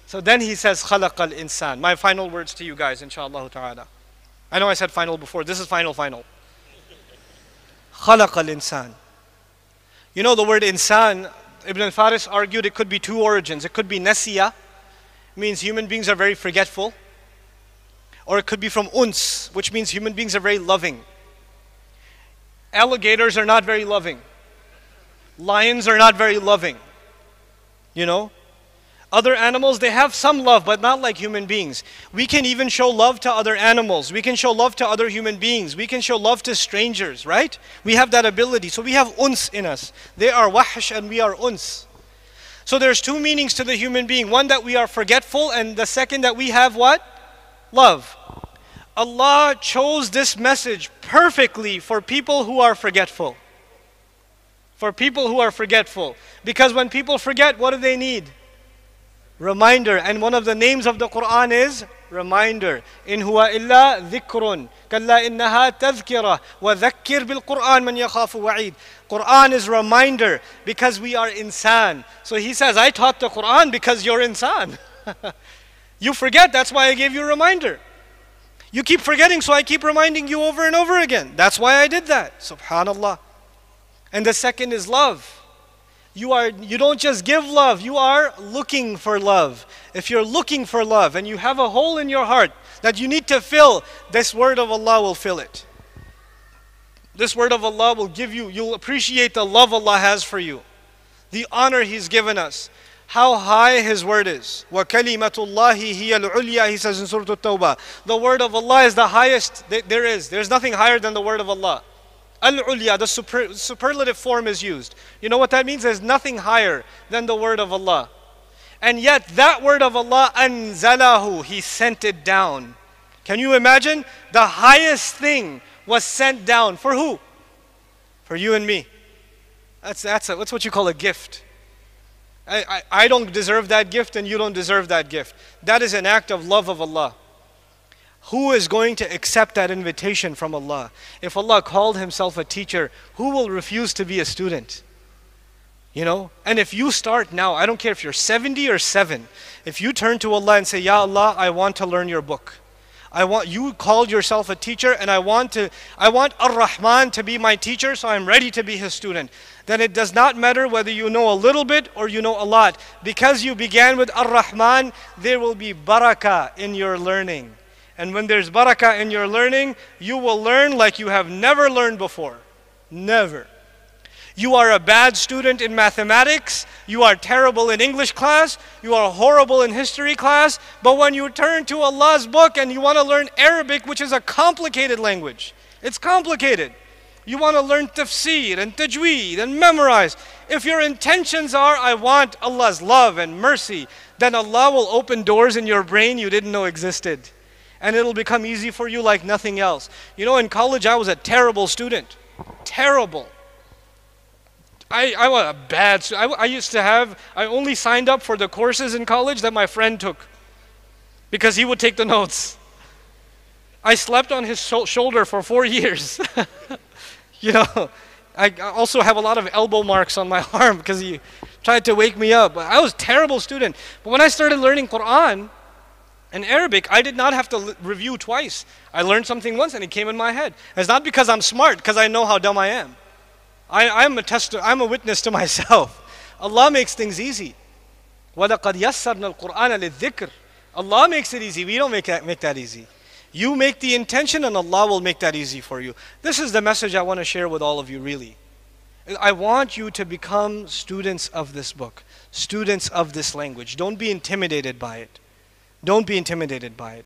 So then he says, خَلَقَ الْإِنسان. My final words to you guys, inshallah ta'ala. I know I said final before. This is final. خَلَقَ الْإِنسان. You know the word insan, Ibn al-Faris argued it could be two origins. It could be nasiya, means human beings are very forgetful. Or it could be from uns, which means human beings are very loving. Alligators are not very loving. Lions are not very loving. You know? Other animals, they have some love, but not like human beings. We can even show love to other animals. We can show love to other human beings. We can show love to strangers, right? We have that ability. So we have uns in us. They are wahsh and we are uns. So there's two meanings to the human being. One, that we are forgetful, and the second, that we have what? Love. Allah chose this message perfectly for people who are forgetful. For people who are forgetful. Because when people forget, what do they need? Reminder. And one of the names of the Quran is reminder. In huwa illa dhikrun. Kalla innaha tadhkira. Wa dhakkir bil Quran man yakhafu wa'id. Quran is reminder because we are insan. So he says, I taught the Quran because you're insan. You forget, that's why I gave you a reminder. You keep forgetting, so I keep reminding you over and over again. That's why I did that. Subhanallah. And the second is love. You don't just give love, you are looking for love. If you're looking for love and you have a hole in your heart that you need to fill, this word of Allah will fill it. This word of Allah will give you, you'll appreciate the love Allah has for you. The honor He's given us. How high His word is. وَكَلِمَةُ اللَّهِ هِيَ الْعُلْيَا, He says in Surah At-Tawbah. The word of Allah is the highest there is. There's nothing higher than the word of Allah. Al-Ulya, the superlative form is used. You know what that means? There's nothing higher than the word of Allah. And yet that word of Allah, anzalahu, He sent it down. Can you imagine? The highest thing was sent down. For who? For you and me. That's what you call a gift. I don't deserve that gift and you don't deserve that gift. That is an act of love of Allah. Who is going to accept that invitation from Allah? If Allah called Himself a teacher, who will refuse to be a student? You know? And if you start now, I don't care if you're 70 or 7, if you turn to Allah and say, Ya Allah, I want to learn your book. You called yourself a teacher and I want Ar-Rahman to be my teacher, so I'm ready to be His student. Then it does not matter whether you know a little bit or you know a lot. Because you began with Ar-Rahman, there will be barakah in your learning. And when there's barakah in your learning, you will learn like you have never learned before. Never. You are a bad student in mathematics, you are terrible in English class, you are horrible in history class, but when you turn to Allah's book and you want to learn Arabic, which is a complicated language, it's complicated. You want to learn tafsir and tajweed and memorize. If your intentions are, I want Allah's love and mercy, then Allah will open doors in your brain you didn't know existed. And it'll become easy for you like nothing else. You know, in college I was a terrible student. Terrible. I was a bad student. I only signed up for the courses in college that my friend took. Because he would take the notes. I slept on his shoulder for 4 years. You know, I also have a lot of elbow marks on my arm because he tried to wake me up. I was a terrible student. But when I started learning Quran and Arabic, I did not have to review twice. I learned something once and it came in my head. It's not because I'm smart, because I know how dumb I am. I'm a witness to myself. Allah makes things easy. وَلَقَدْ يَسَّرْنَا الْقُرْآنَ لِلذِّكْرِ. Allah makes it easy. We don't make that easy. You make the intention and Allah will make that easy for you. This is the message I want to share with all of you, really. I want you to become students of this book, students of this language. Don't be intimidated by it. Don't be intimidated by it.